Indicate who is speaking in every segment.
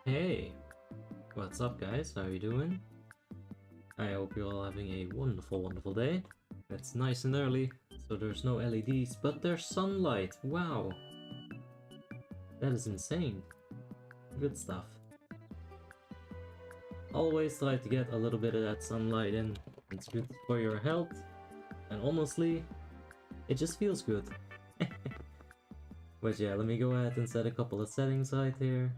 Speaker 1: Hey, what's up guys? How you doing? I hope you're all having a wonderful day. It's nice and early, so there's no LEDs, but there's sunlight. Wow, that is insane. Good stuff. Always try to get a little bit of that sunlight in. It's good for your health, and honestly, it just feels good. But yeah, let me go ahead and set a couple of settings right here.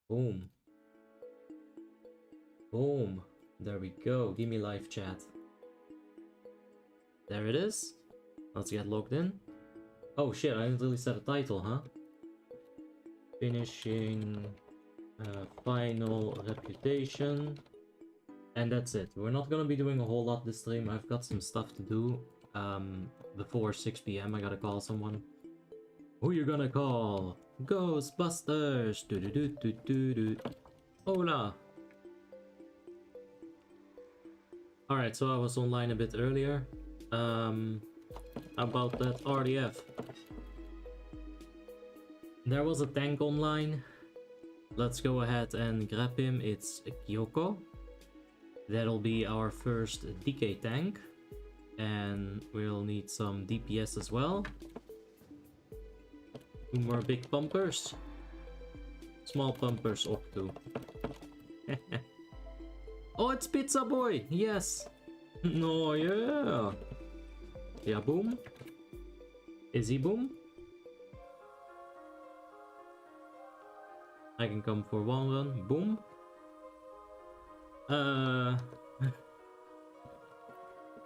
Speaker 1: Boom. Boom. There we go. Give me live chat. There it is. Let's get logged in. Oh shit, I didn't really set a title, huh? Finishing final reputation. And that's it. We're not gonna be doing a whole lot this stream. I've got some stuff to do. Before 6 PM I gotta call someone. Who you gonna call? Ghostbusters! Do do do do do do. Hola! Alright, so I was online a bit earlier. About that RDF. There was a tank online. Let's go ahead and grab him. It's Kyoko. That'll be our first DK tank. And we'll need some DPS as well. 2 more big pumpers. Small pumpers up too. Oh, it's Pizza Boy! Yes! No, yeah! Yeah, boom. Is he boom? I can come for one run. Boom.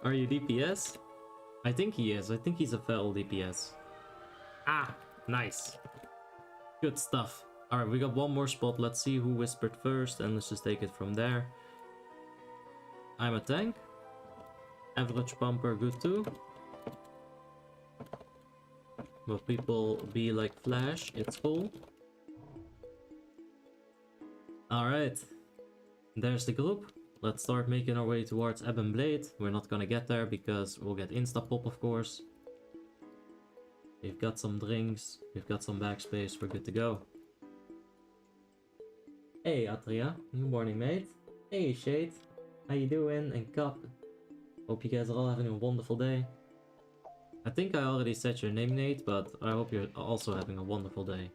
Speaker 1: Are you DPS? I think he is. I think he's a feral DPS. Ah, nice. Good stuff. Alright, we got one more spot. Let's see who whispered first and let's just take it from there. I'm a tank. Average pumper, good too. Will people be like Flash? It's full. Alright. There's the group. Let's start making our way towards Ebon Blade. We're not gonna get there because we'll get insta-pop, of course. We've got some drinks. We've got some backspace. We're good to go. Hey, Atria. Good morning, mate. Hey, Shade. How you doing? And Cup. Hope you guys are all having a wonderful day. I think I already said your name, Nate, but I hope you're also having a wonderful day.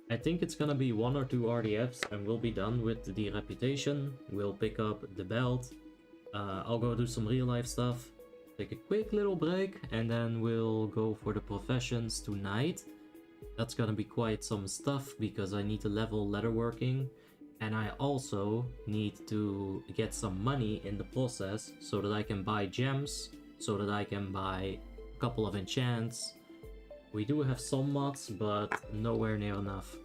Speaker 1: I think it's gonna be 1 or 2 RDFs and we'll be done with the reputation. We'll pick up the belt. I'll go do some real life stuff. Take a quick little break and then we'll go for the professions tonight. That's gonna be quite some stuff because I need to level leatherworking. And I also need to get some money in the process so that I can buy gems, so that I can buy a couple of enchants. We do have some mods, but nowhere near enough.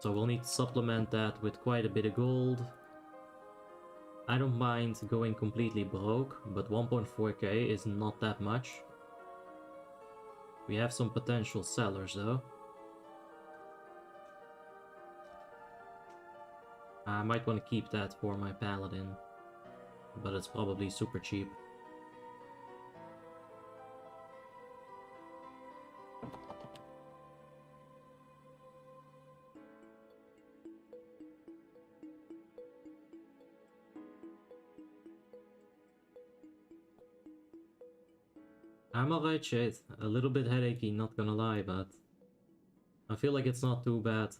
Speaker 1: So we'll need to supplement that with quite a bit of gold. I don't mind going completely broke, but 1.4k is not that much. We have some potential sellers though. I might want to keep that for my paladin, but it's probably super cheap. I'm alright, Shade. A little bit headachy, not gonna lie, but I feel like it's not too bad.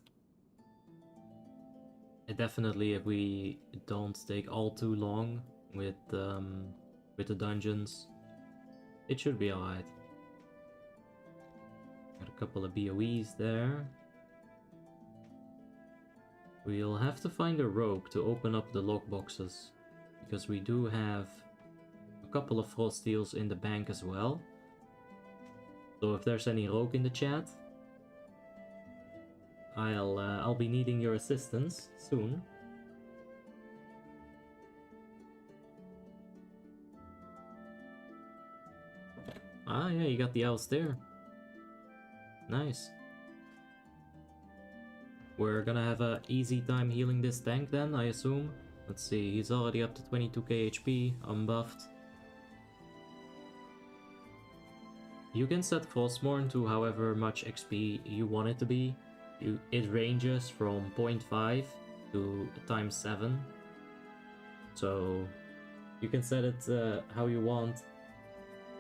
Speaker 1: Definitely, if we don't take all too long with the dungeons, it should be alright. Got a couple of BOEs there. We'll have to find a rogue to open up the lockboxes, because we do have a couple of frost steels in the bank as well. So if there's any rogue in the chat, I'll be needing your assistance soon. Ah yeah, you got the owls there. Nice. We're gonna have a easy time healing this tank then, I assume. Let's see, he's already up to 22k HP, unbuffed. You can set Frostmourne to however much XP you want it to be. It ranges from 0.5 to times 7. So you can set it how you want.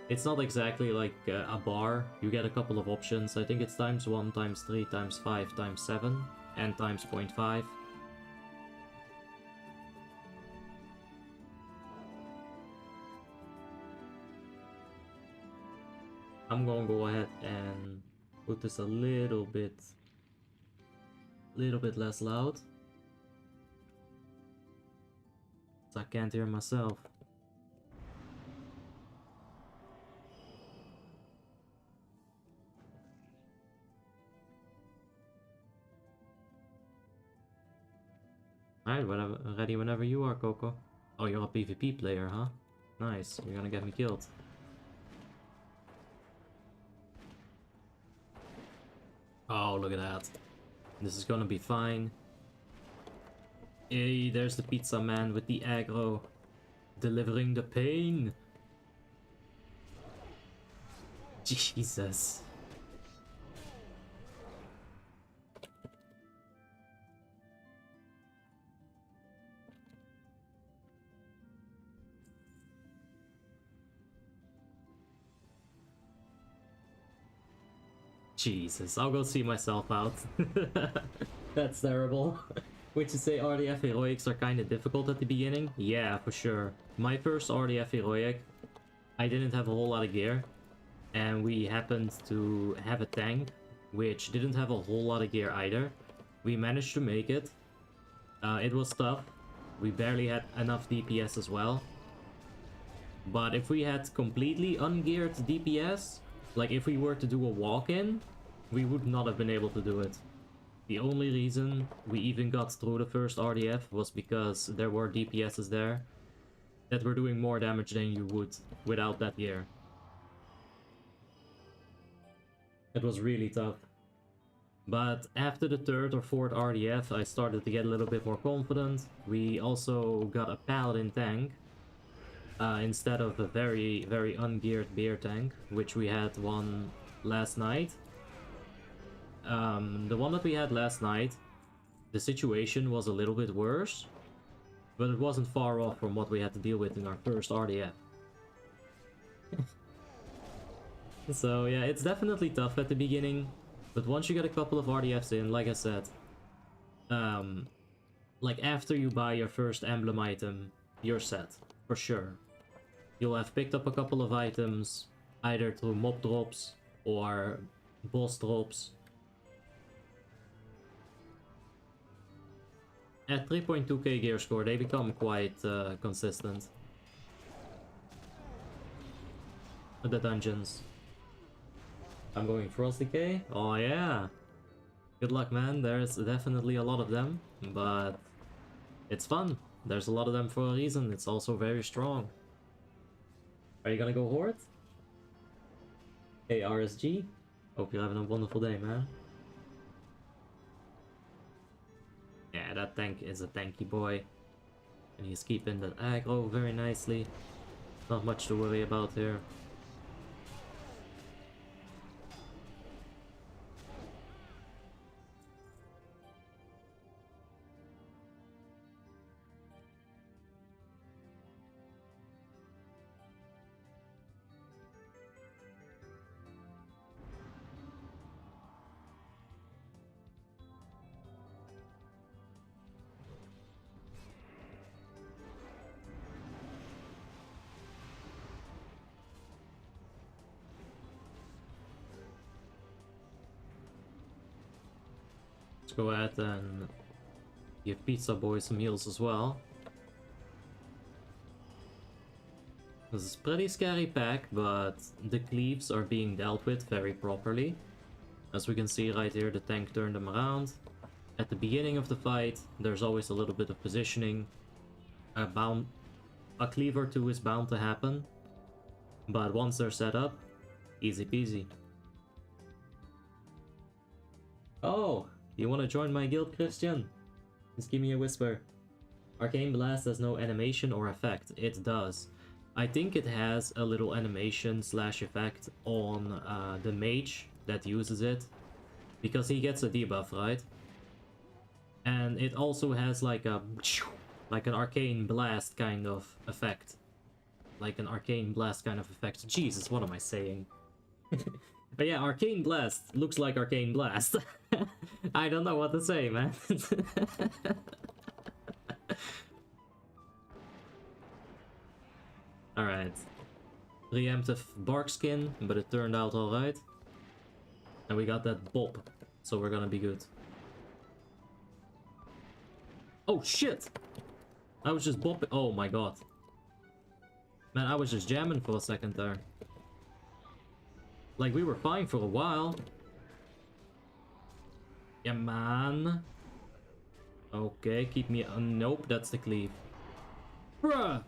Speaker 1: It's not exactly like a bar. You get a couple of options. I think it's times 1, times 3, times 5, times 7, and times 0.5. I'm gonna go ahead and put this a little bit less loud, so I can't hear myself. Alright, ready whenever you are, Coco. Oh, you're a PvP player, huh? Nice, you're gonna get me killed. Oh, look at that. This is gonna be fine. Hey, there's the pizza man with the aggro. Delivering the pain. Jesus. Jesus, I'll go see myself out. That's terrible. Would you say RDF heroics are kind of difficult at the beginning? Yeah, for sure. My first RDF heroic, I didn't have a whole lot of gear. And we happened to have a tank, which didn't have a whole lot of gear either. We managed to make it. It was tough. We barely had enough DPS as well. But if we had completely ungeared DPS, like if we were to do a walk-in, we would not have been able to do it. The only reason we even got through the first RDF was because there were DPSs there that were doing more damage than you would without that gear. It was really tough. But after the third or fourth RDF, I started to get a little bit more confident. We also got a paladin tank instead of a very, very ungeared bear tank, which we had one last night. The one that we had last night, the situation was a little bit worse, but it wasn't far off from what we had to deal with in our first RDF. So yeah, it's definitely tough at the beginning, but once you get a couple of RDFs in, like I said, like after you buy your first emblem item, you're set, for sure. You'll have picked up a couple of items, either through mob drops or boss drops. At 3.2k gear score, they become quite consistent. The dungeons. I'm going Frost Decay? Oh yeah! Good luck, man. There's definitely a lot of them, but it's fun. There's a lot of them for a reason. It's also very strong. Are you gonna go Horde? Hey RSG, hope you're having a wonderful day, man. Yeah, that tank is a tanky boy. And he's keeping that aggro very nicely. Not much to worry about here. Let's go ahead and give Pizza Boy some heals as well. This is a pretty scary pack, but the cleaves are being dealt with very properly. As we can see right here, the tank turned them around. At the beginning of the fight, there's always a little bit of positioning. A cleave or two is bound to happen, but once they're set up, easy peasy. Oh! You want to join my guild, Christian? Just give me a whisper. Arcane Blast has no animation or effect. It does. I think it has a little animation slash effect on the mage that uses it, because he gets a debuff, right? And it also has like a like an arcane blast kind of effect. Like an arcane blast kind of effect. Jesus, what am I saying? But yeah, arcane blast looks like arcane blast. I don't know what to say, man. Alright. Preemptive bark skin, but it turned out alright. And we got that bob, so we're gonna be good. Oh shit! I was just bopping. Oh my god. Man, I was just jamming for a second there. Like, we were fine for a while. Yeah, man. Okay, keep me... nope, that's the cleave. Bruh!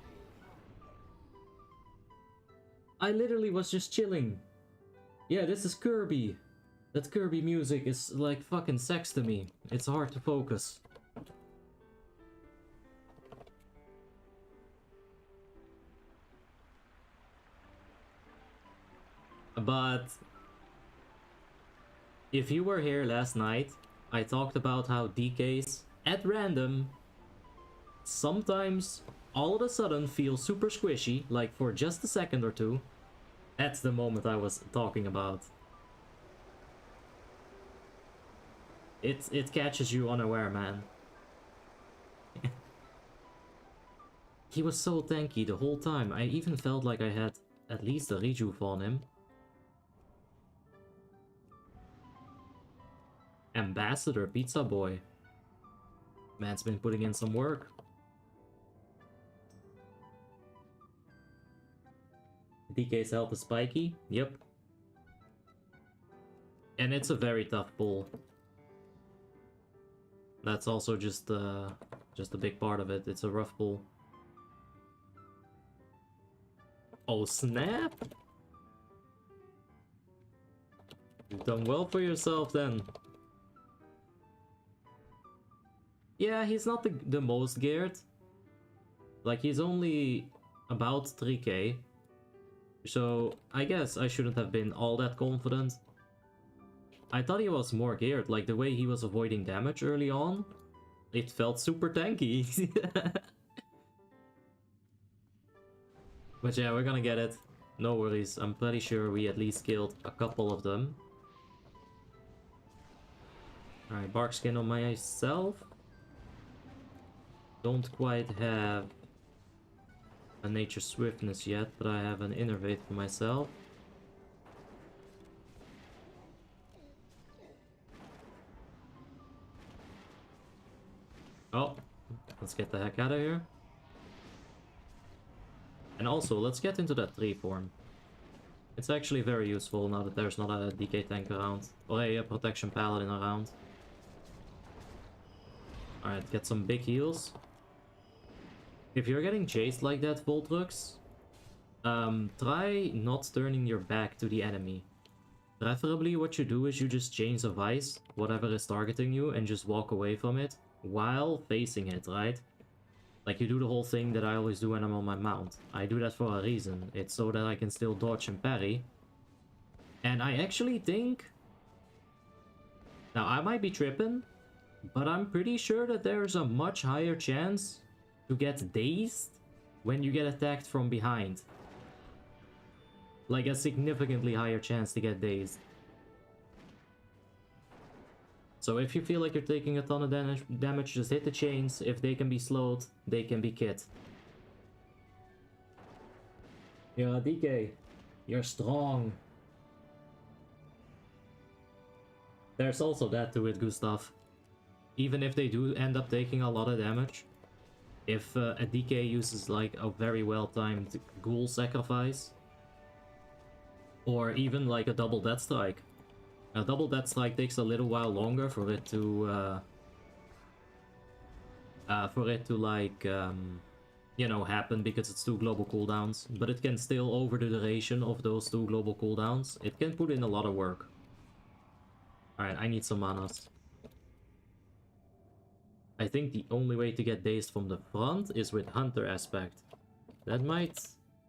Speaker 1: I literally was just chilling. Yeah, this is Kirby. That Kirby music is like fucking sex to me. It's hard to focus. But if you were here last night, I talked about how DKs, at random, sometimes all of a sudden feel super squishy, like for just a second or two. That's the moment I was talking about. It catches you unaware, man. He was so tanky the whole time. I even felt like I had at least a rejuve on him. Ambassador Pizza Boy. Man's been putting in some work. DK's health is spiky. Yep. And it's a very tough pull. That's also just a big part of it. It's a rough pull. Oh snap! You've done well for yourself then. Yeah, he's not the most geared. Like, he's only about 3k. So, I guess I shouldn't have been all that confident. I thought he was more geared, like the way he was avoiding damage early on. It felt super tanky. But yeah, we're gonna get it. No worries, I'm pretty sure we at least killed a couple of them. Alright, bark skin on myself. Don't quite have a nature swiftness yet, but I have an innervate for myself. Oh, let's get the heck out of here. And also, let's get into that tree form. It's actually very useful now that there's not a DK tank around, or a protection paladin around. Alright, get some big heals. If you're getting chased like that, Voltrux, try not turning your back to the enemy. Preferably what you do is you just change of ice, whatever is targeting you, and just walk away from it while facing it, right? Like, you do the whole thing that I always do when I'm on my mount. I do that for a reason. It's so that I can still dodge and parry. And I actually think... Now, I might be tripping, but I'm pretty sure that there's a much higher chance to get dazed when you get attacked from behind. Like, a significantly higher chance to get dazed. So if you feel like you're taking a ton of damage, just hit the chains. If they can be slowed, they can be kit. Yeah, DK, you're strong. There's also that to it, Gustav. Even if they do end up taking a lot of damage, if a DK uses like a very well-timed ghoul sacrifice, or even like a double death strike. A double death strike takes a little while longer for it to like you know, happen, because it's 2 global cooldowns, but it can still, over the duration of those 2 global cooldowns, it can put in a lot of work. Alright, I need some manas. I think the only way to get dazed from the front is with Hunter aspect. That might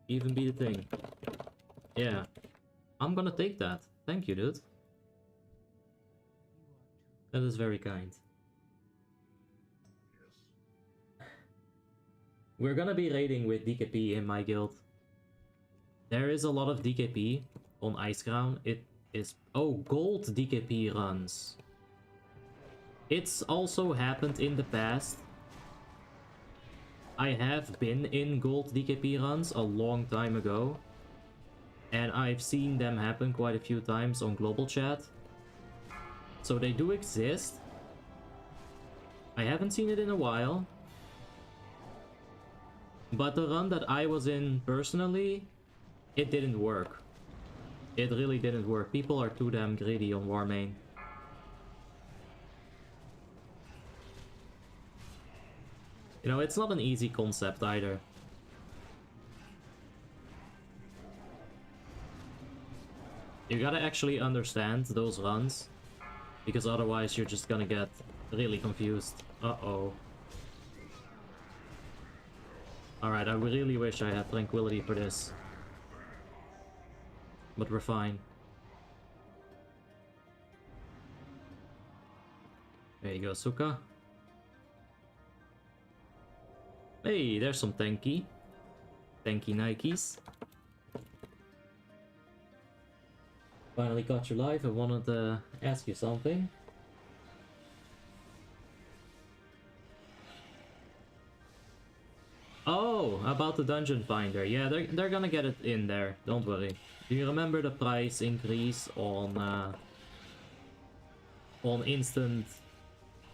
Speaker 1: even be the thing. Yeah. I'm gonna take that. Thank you, dude. That is very kind. We're gonna be raiding with DKP in my guild. There is a lot of DKP on Iceground. It is... Oh, gold DKP runs. It's also happened in the past. I have been in gold DKP runs a long time ago. And I've seen them happen quite a few times on global chat. So they do exist. I haven't seen it in a while. But the run that I was in personally, it didn't work. It really didn't work. People are too damn greedy on Warmane. You know, it's not an easy concept either. You gotta actually understand those runs, because otherwise you're just gonna get really confused. Uh-oh. Alright, I really wish I had tranquility for this. But we're fine. There you go, Suka. Hey, there's some tanky. Tanky Nikes. Finally got you live. I wanted to ask you something. Oh, about the dungeon finder. Yeah, they're gonna get it in there. Don't worry. Do you remember the price increase on instant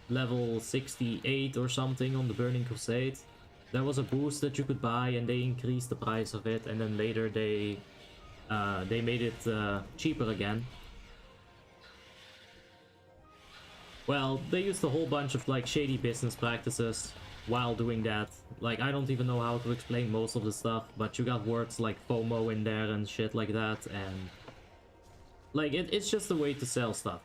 Speaker 1: level 68 or something on the Burning Crusade? There was a boost that you could buy, and they increased the price of it, and then later they made it cheaper again. Well, they used a whole bunch of like shady business practices while doing that. Like, I don't even know how to explain most of the stuff, but you got words like FOMO in there and shit like that, and like it's just a way to sell stuff.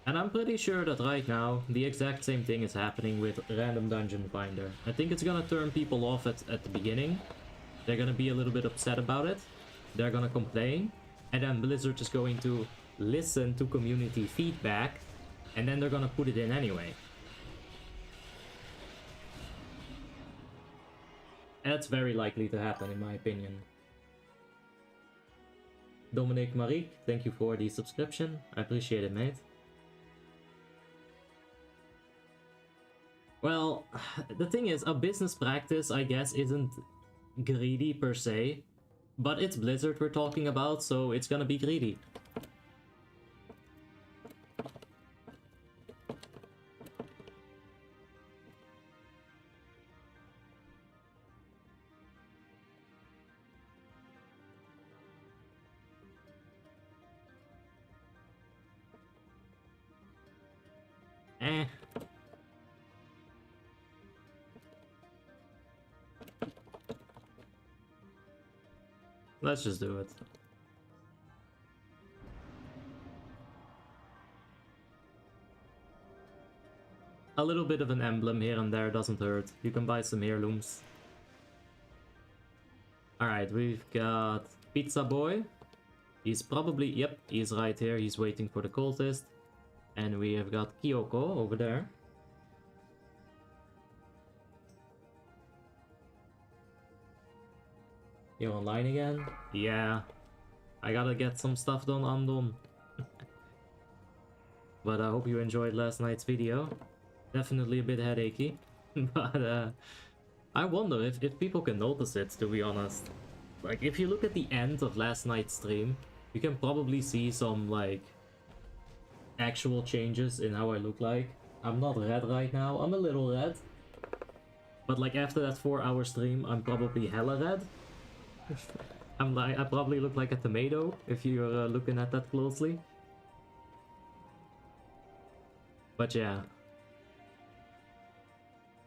Speaker 1: And I'm pretty sure that right now the exact same thing is happening with Random Dungeon Finder. I think it's gonna turn people off at the beginning. They're gonna be a little bit upset about it. They're gonna complain, and then Blizzard is going to listen to community feedback, and then they're gonna put it in anyway. That's very likely to happen, in my opinion. Dominic Marique, thank you for the subscription. I appreciate it, mate. Well, the thing is, a business practice, I guess, isn't greedy per se, but it's Blizzard we're talking about, so it's gonna be greedy. Let's just do it. A little bit of an emblem here and there doesn't hurt. You can buy some heirlooms. Alright, we've got Pizza Boy. He's probably... Yep, he's right here. He's waiting for the cultist. And we have got Kyoko over there. You're online again? Yeah. I gotta get some stuff done undone. But I hope you enjoyed last night's video. Definitely a bit headachy. But I wonder if people can notice it, to be honest. Like, if you look at the end of last night's stream, you can probably see some, like, actual changes in how I look like. I'm not red right now. I'm a little red. But, like, after that 4-hour stream, I'm probably hella red. I probably look like a tomato if you're looking at that closely. But yeah,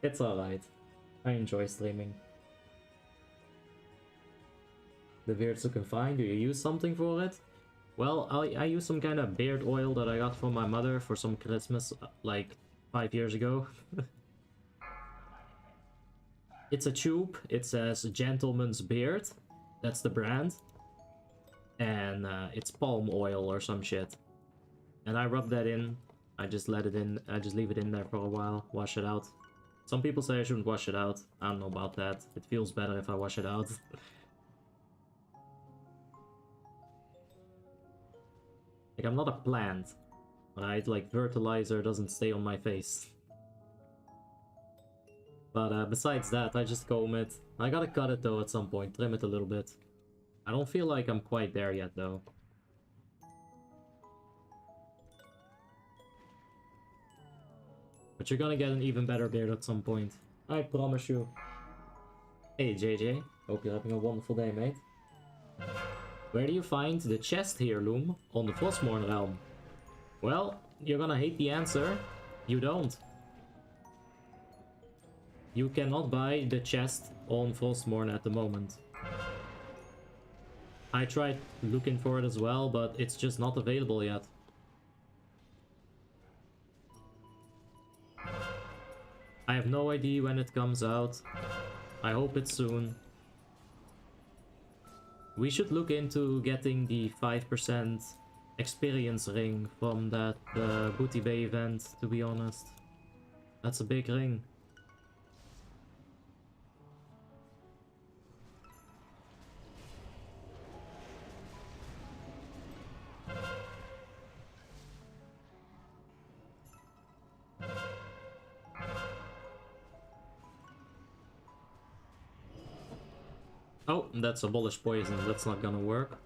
Speaker 1: it's alright. I enjoy streaming. The beard's looking fine. Do you use something for it? Well, I use some kind of beard oil that I got from my mother for some Christmas like 5 years ago. It's a tube. It says Gentleman's Beard. That's the brand. And it's palm oil or some shit. And I rub that in. I just let it in. I just leave it in there for a while. Wash it out. Some people say I shouldn't wash it out. I don't know about that. It feels better if I wash it out. Like, I'm not a plant. Right? Like, fertilizer doesn't stay on my face. But besides that, I just comb it. I gotta cut it though at some point. Trim it a little bit. I don't feel like I'm quite there yet though. But you're gonna get an even better beard at some point. I promise you. Hey JJ, hope you're having a wonderful day, mate. Where do you find the chest here, Loom? On the Frostmourne realm? Well, you're gonna hate the answer. You don't. You cannot buy the chest on Frostmourne at the moment. I tried looking for it as well, but it's just not available yet. I have no idea when it comes out. I hope it's soon. We should look into getting the 5% experience ring from that Booty Bay event, to be honest. That's a big ring. Oh, that's abolish poison. That's not gonna work.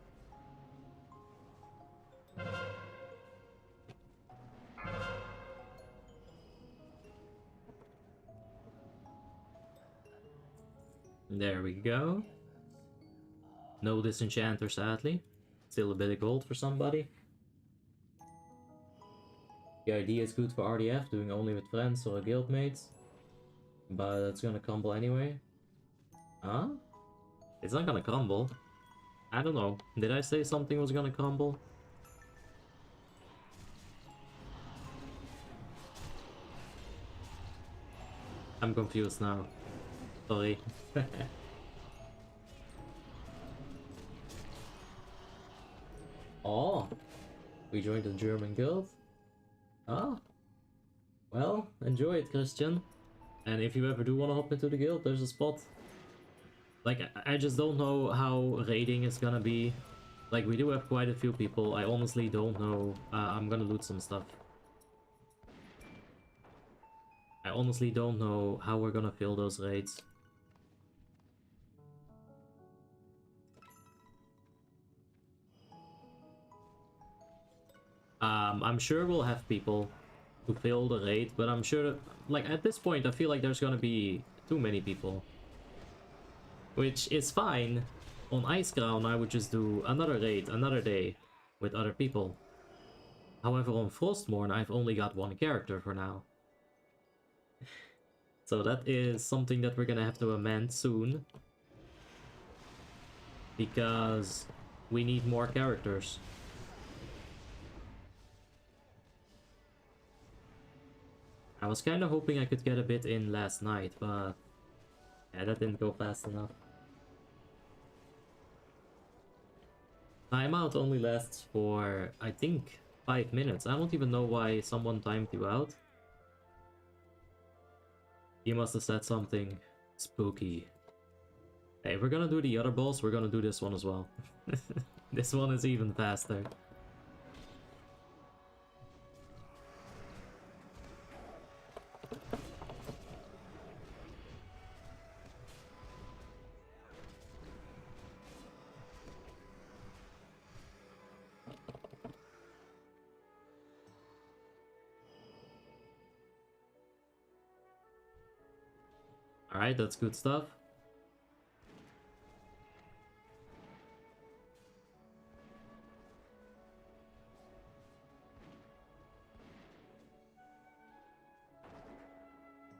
Speaker 1: There we go. No disenchanter, sadly. Still a bit of gold for somebody. The idea is good for RDF, doing only with friends or guildmates. But it's gonna crumble anyway. Huh? It's not gonna crumble. I don't know. Did I say something was gonna crumble? I'm confused now. Sorry. Oh, we joined the German guild? Ah, well, enjoy it, Christian. And if you ever do want to hop into the guild, there's a spot. Like, I just don't know how raiding is gonna be. Like, we do have quite a few people. I honestly don't know. I'm gonna loot some stuff. I honestly don't know how we're gonna fill those raids. I'm sure we'll have people to fill the raid, but I'm sure that, like, at this point, I feel like there's gonna be too many people. Which is fine. On Icecrown, I would just do another raid, another day, with other people. However, on Frostmourne, I've only got one character for now. So that is something that we're gonna have to amend soon. Because we need more characters. I was kind of hoping I could get a bit in last night, but yeah, that didn't go fast enough. Timeout only lasts for, I think, 5 minutes. I don't even know why someone timed you out. You must have said something spooky. Hey, if we're gonna do the other boss, we're gonna do this one as well. This one is even faster. Alright, that's good stuff.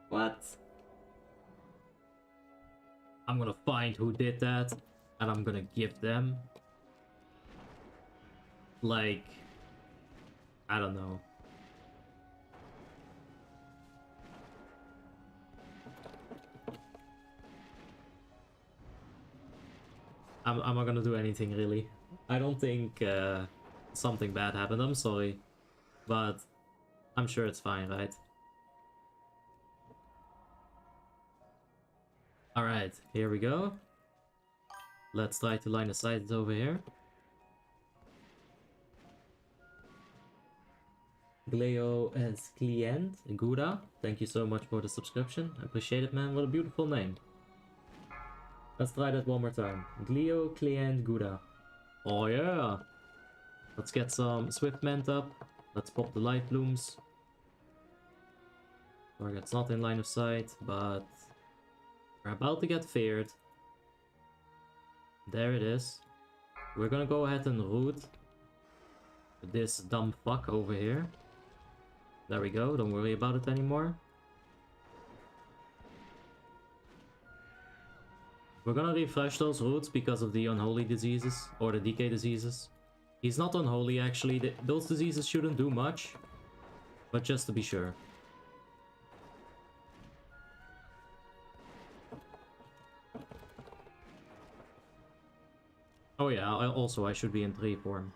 Speaker 1: What? I'm gonna find who did that, and I'm gonna give them... like... I don't know. I'm not gonna do anything really. I don't think something bad happened, I'm sorry. But I'm sure it's fine, right? Alright, here we go. Let's try to line of sight it over here. Gleo as client, Gouda, thank you so much for the subscription. I appreciate it, man. What a beautiful name. Let's try that one more time. Gleo, client, Gouda. Oh yeah! Let's get some Swift Ment up. Let's pop the light blooms. Target's not in line of sight, but we're about to get feared. There it is. We're gonna go ahead and root this dumb fuck over here. There we go, don't worry about it anymore. We're gonna refresh those roots because of the unholy diseases, or the decay diseases. He's not unholy actually, those diseases shouldn't do much, but just to be sure. Oh yeah, I should be in tree form.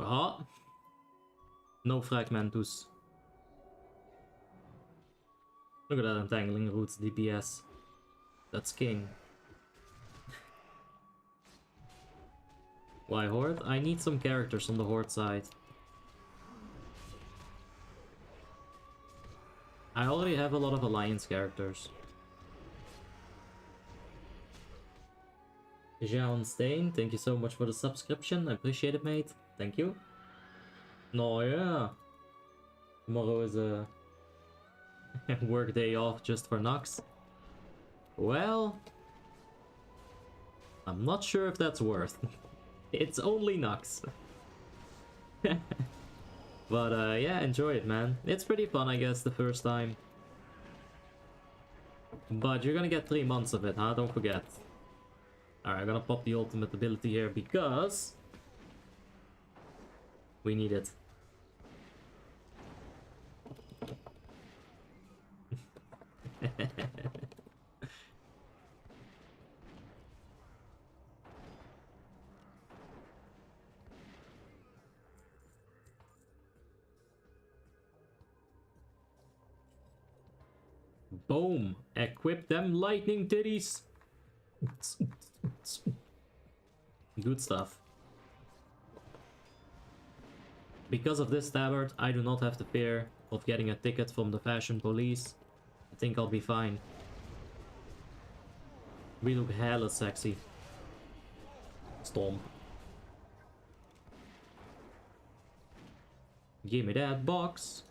Speaker 1: Ah! No fragmentus. Look at that entangling roots DPS. That's king. Why Horde? I need some characters on the Horde side. I already have a lot of Alliance characters. Jean Stain, thank you so much for the subscription. I appreciate it, mate. Thank you. No, yeah. Tomorrow is a work day off just for Nox. Well, I'm not sure if that's worth. It's only Nox. But yeah, enjoy it, man. It's pretty fun, I guess, the first time. But you're gonna get 3 months of it, huh? Don't forget. Alright, I'm gonna pop the ultimate ability here because we need it. Boom! Equip them lightning titties! Good stuff. Because of this tabard, I do not have the fear of getting a ticket from the fashion police. I think I'll be fine. We look hella sexy. Storm. Give me that box.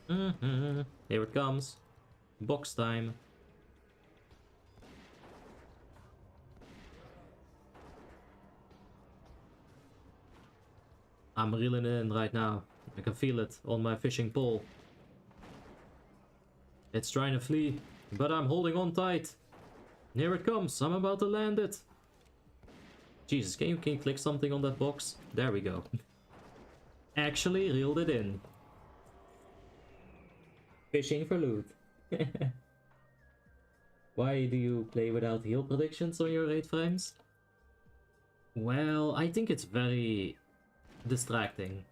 Speaker 1: Here it comes. Box time. I'm reeling it in right now. I can feel it on my fishing pole. It's trying to flee, but I'm holding on tight. Here it comes. I'm about to land it. Jesus, can you click something on that box? There we go. Actually reeled it in. Fishing for loot. Why do you play without heal predictions on your 8 frames? Well, I think it's very distracting.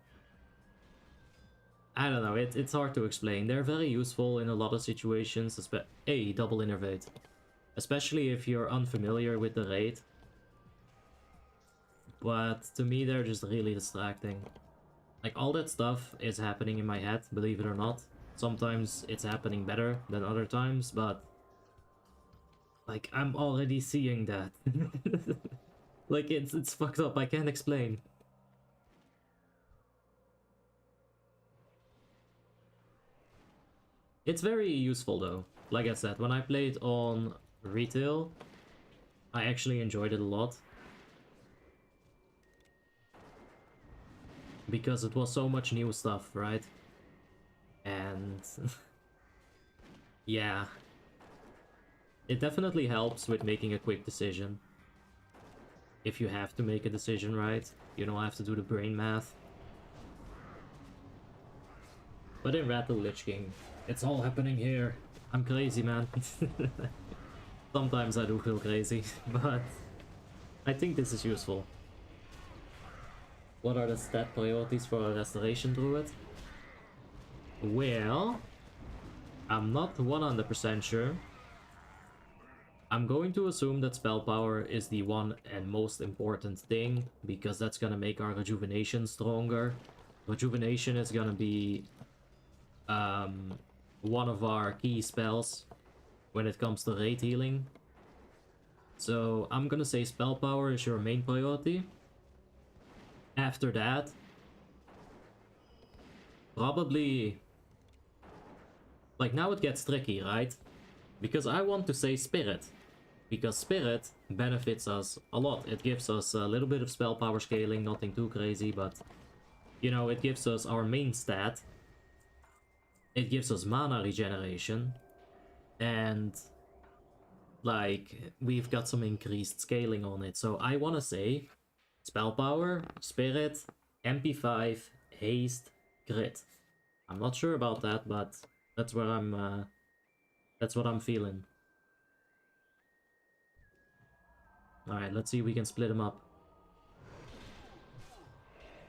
Speaker 1: I don't know, it's hard to explain. They're very useful in a lot of situations, double innervate. Especially if you're unfamiliar with the raid. But to me they're just really distracting. Like, all that stuff is happening in my head, believe it or not. Sometimes it's happening better than other times, but like, I'm already seeing that. Like, it's fucked up, I can't explain. It's very useful though. Like I said, when I played on retail, I actually enjoyed it a lot. Because it was so much new stuff, right? And yeah, it definitely helps with making a quick decision. If you have to make a decision, right? You don't have to do the brain math. But in Rattle Lich King, it's all happening here. I'm crazy, man. Sometimes I do feel crazy, but I think this is useful. What are the stat priorities for a Restoration Druid? Well, I'm not 100% sure. I'm going to assume that spell power is the one and most important thing, because that's gonna make our rejuvenation stronger. Rejuvenation is gonna be one of our key spells when it comes to rate healing. So I'm gonna say spell power is your main priority. After that, probably... Like, now it gets tricky, right? Because I want to say Spirit. Because Spirit benefits us a lot. It gives us a little bit of spell power scaling, nothing too crazy, but... You know, it gives us our main stat. It gives us mana regeneration. And... like, we've got some increased scaling on it. So I want to say... Spell power, Spirit, MP5, Haste, Crit. I'm not sure about that, but... That's where that's what I'm feeling. Alright, let's see if we can split him up.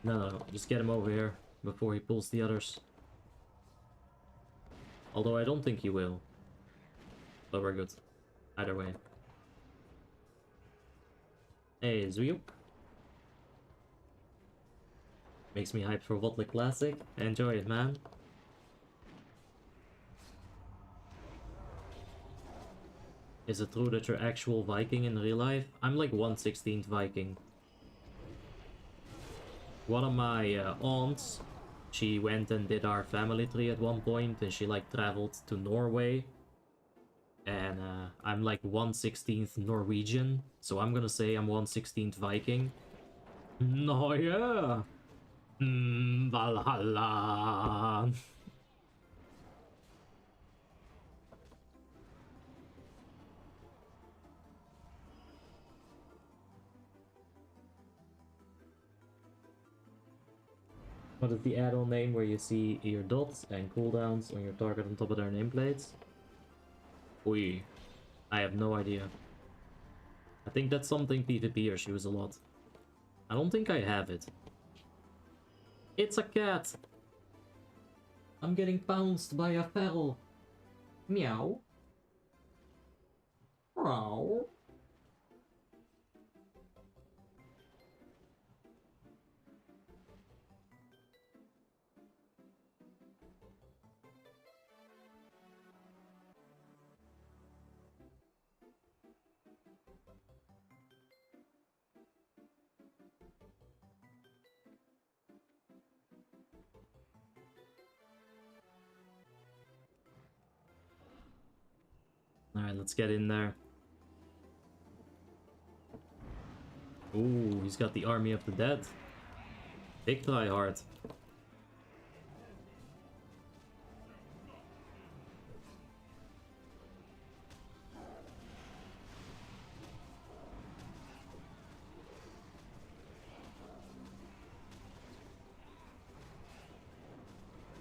Speaker 1: No, just get him over here before he pulls the others. Although I don't think he will. But we're good. Either way. Hey, Zuyu. Makes me hyped for Votley Classic. Enjoy it, man. Is it true that you're actual Viking in real life? I'm like 1/16th Viking. One of my aunts, she went and did our family tree at one point, and she like traveled to Norway. And I'm like 1/16th Norwegian, so I'm gonna say I'm 1/16th Viking. No, yeah! Valhalla! What is the add-on name where you see your dots and cooldowns on your target on top of their nameplates? Oi, I have no idea. I think that's something PvPers use a lot. I don't think I have it. It's a cat! I'm getting pounced by a feral. Meow. Meow. Alright, let's get in there. Ooh, he's got the army of the dead. Big tryhard.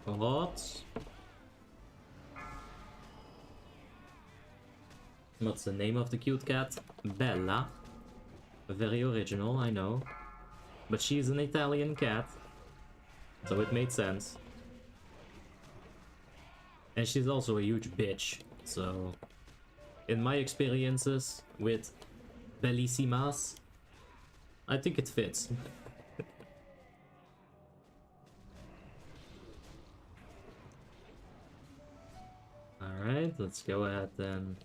Speaker 1: What? What's the name of the cute cat? Bella. Very original, I know. But she's an Italian cat. So it made sense. And she's also a huge bitch. So, in my experiences with Bellissimas, I think it fits. Alright, let's go ahead and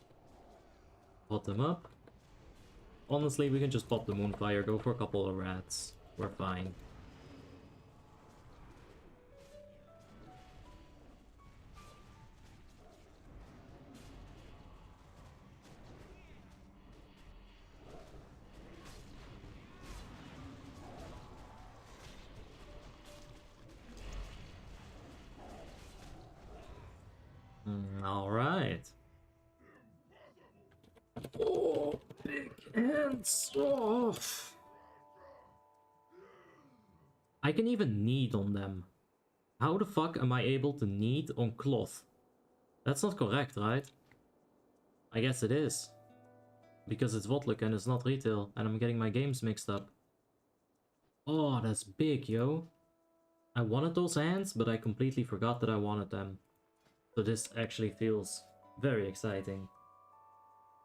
Speaker 1: pot them up. Honestly, we can just pop the Moonfire, go for a couple of rats. We're fine. Alright. Oh, big ants! Oh. I can even knead on them. How the fuck am I able to knead on cloth? That's not correct, right? I guess it is. Because it's Votlik and it's not retail, and I'm getting my games mixed up. Oh, that's big, yo. I wanted those hands, but I completely forgot that I wanted them. So this actually feels very exciting.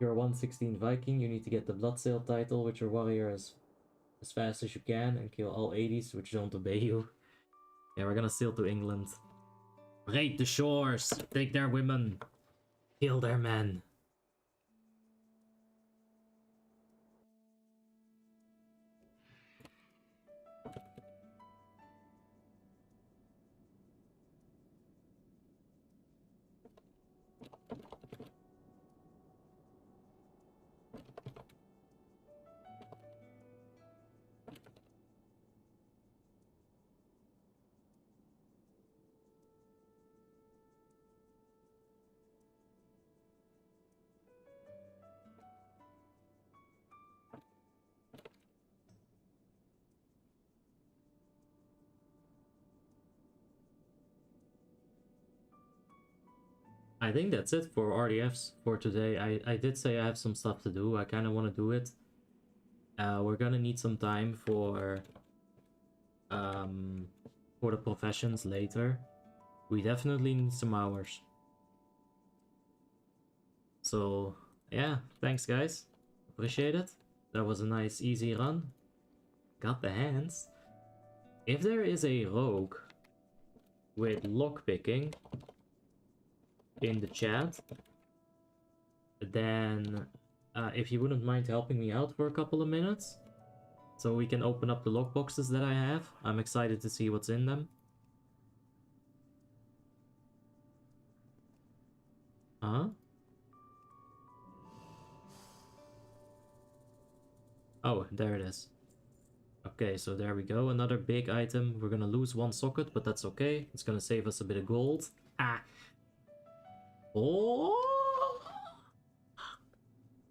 Speaker 1: You're a 116 Viking, you need to get the Bloodsail title with your warrior as fast as you can and kill all 80s which don't obey you. Yeah, we're gonna sail to England. Raid the shores! Take their women! Kill their men! I think that's it for RDFs for today. I did say I have some stuff to do. I kind of want to do it. We're gonna need some time for the professions later. We definitely need some hours. So yeah, thanks guys. Appreciate it. That was a nice easy run. Got the hands. If there is a rogue with lockpicking in the chat, then if you wouldn't mind helping me out for a couple of minutes so we can open up the lockboxes that I have. I'm excited to see what's in them. Huh? Oh, there it is. Okay, so there we go. Another big item. We're gonna lose one socket, but that's okay. It's gonna save us a bit of gold. Ah! Oh!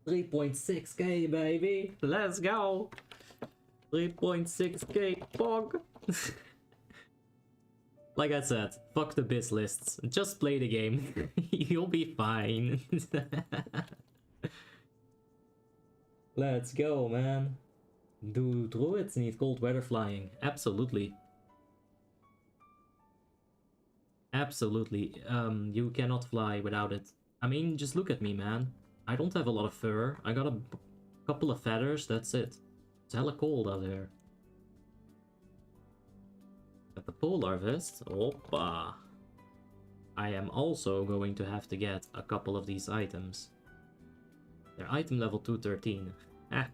Speaker 1: 3.6k, baby! Let's go! 3.6k, pog! Like I said, fuck the biz lists. Just play the game. You'll be fine. Let's go, man. Do druids need cold weather flying? Absolutely. Absolutely. You cannot fly without it. I mean, just look at me, man. I don't have a lot of fur. I got a couple of feathers, that's it. It's hella cold out here. Got the polar vest. Oppa. I am also going to have to get a couple of these items. They're item level 213. Ah.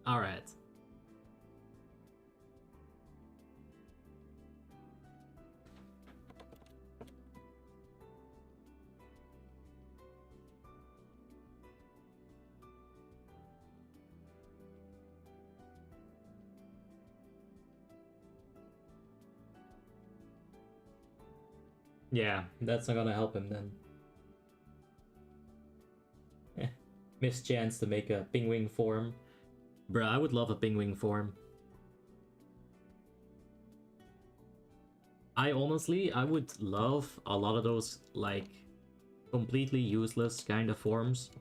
Speaker 1: Alright. Yeah, that's not gonna help him then. Missed chance to make a pingwing form. Bruh, I would love a pingwing form. I would love a lot of those, like, completely useless kind of forms.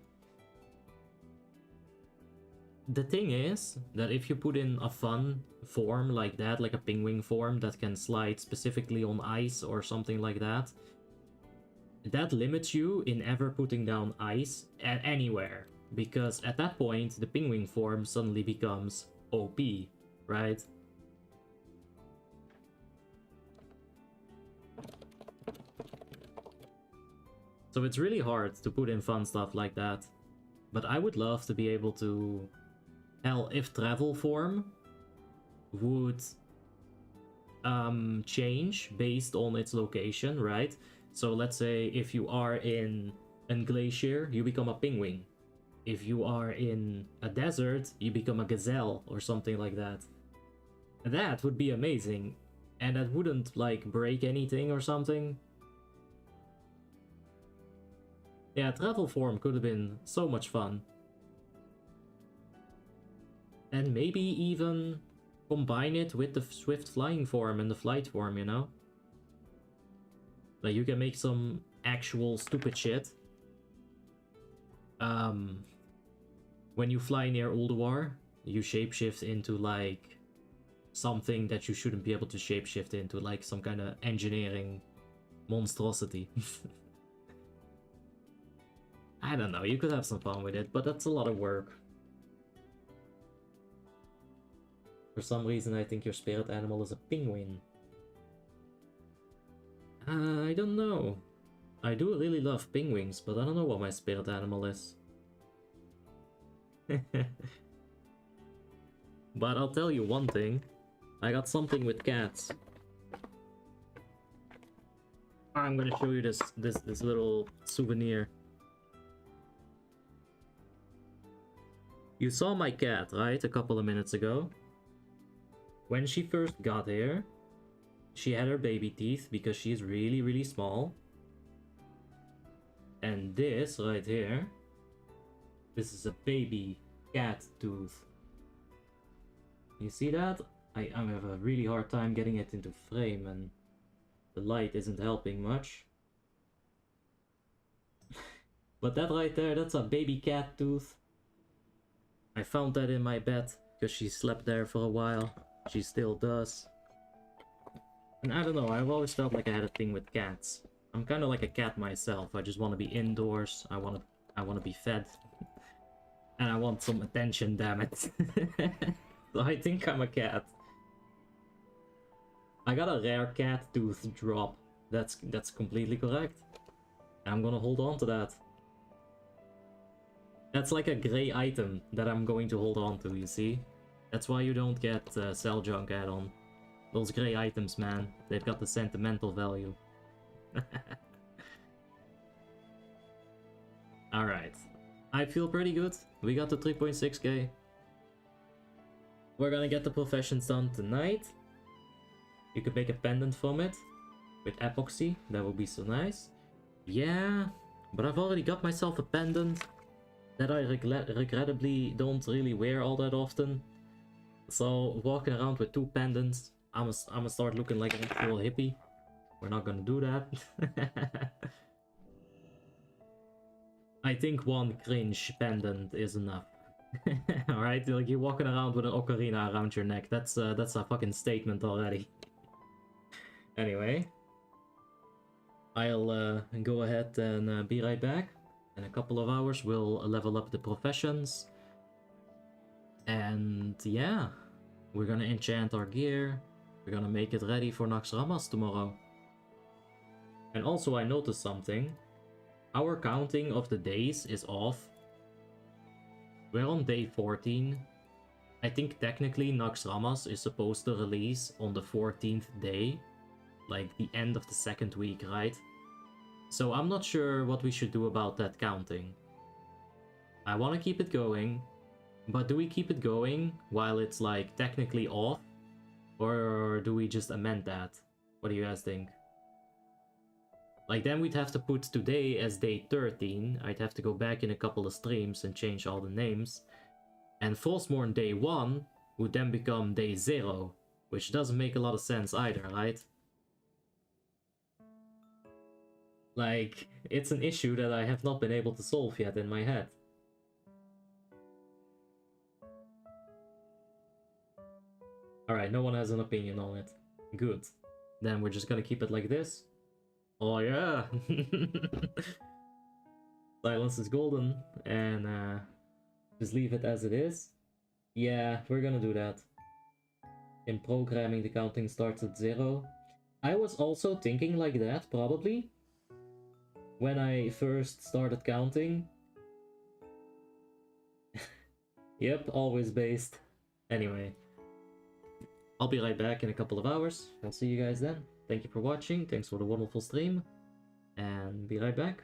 Speaker 1: The thing is that if you put in a fun form like that, like a pingwing form that can slide specifically on ice or something like that, that limits you in ever putting down ice at anywhere. Because at that point, the pingwing form suddenly becomes OP, right? So it's really hard to put in fun stuff like that. But I would love to be able to... Hell, if travel form would change based on its location, right? So let's say if you are in a glacier, you become a pingwing. If you are in a desert, you become a gazelle or something like that. That would be amazing. And that wouldn't, like, break anything or something. Yeah, travel form could have been so much fun. And maybe even combine it with the swift flying form and the flight form, you know? Like, you can make some actual stupid shit. When you fly near Ulduar, you shapeshift into, like, something that you shouldn't be able to shapeshift into, like some kind of engineering monstrosity. I don't know, you could have some fun with it, but that's a lot of work. For some reason, I think your spirit animal is a penguin. I don't know. I do really love penguins, but I don't know what my spirit animal is. But I'll tell you one thing. I got something with cats. I'm gonna show you this little souvenir. You saw my cat, right? A couple of minutes ago. When she first got here, she had her baby teeth because she's really, really small. And this right here, this is a baby cat tooth. You see that? I have a really hard time getting it into frame and the light isn't helping much. But that right there, that's a baby cat tooth. I found that in my bed because she slept there for a while. She still does. And I don't know, I've always felt like I had a thing with cats. I'm kind of like a cat myself. I just want to be indoors. I want to be fed. And I want some attention, damn it. So I think I'm a cat. I got a rare cat tooth drop. That's completely correct. I'm gonna hold on to that. That's like a gray item that I'm going to hold on to, you see? That's why you don't get Cell Junk add-on. Those gray items, man, they've got the sentimental value. Alright. I feel pretty good. We got to 3.6k. We're gonna get the professions done tonight. You could make a pendant from it. With epoxy. That would be so nice. Yeah. But I've already got myself a pendant. That I regrettably don't really wear all that often. So walking around with 2 pendants. I'm gonna start looking like an actual hippie. We're not gonna do that. I think 1 cringe pendant is enough. Alright, like you're walking around with an ocarina around your neck. That's a fucking statement already. Anyway. I'll go ahead and be right back. In a couple of hours we'll level up the professions. And yeah. We're gonna enchant our gear. We're gonna make it ready for Naxxramas tomorrow. And also I noticed something. Our counting of the days is off. We're on day 14. I think technically Naxxramas is supposed to release on the 14th day. Like the end of the 2nd week, right? So I'm not sure what we should do about that counting. I want to keep it going. But do we keep it going while it's like technically off? Or do we just amend that? What do you guys think? Like then we'd have to put today as day 13. I'd have to go back in a couple of streams and change all the names. And Frostmourne day 1 would then become day 0. Which doesn't make a lot of sense either, right? Like, it's an issue that I have not been able to solve yet in my head. Alright, no one has an opinion on it. Good. Then we're just gonna keep it like this. Oh yeah! Silence is golden. And just leave it as it is. Yeah, we're gonna do that. In programming, the counting starts at 0. I was also thinking like that, probably. When I first started counting. Yep, always based. Anyway. I'll be right back in a couple of hours. I'll see you guys then. Thank you for watching. Thanks for the wonderful stream. And be right back.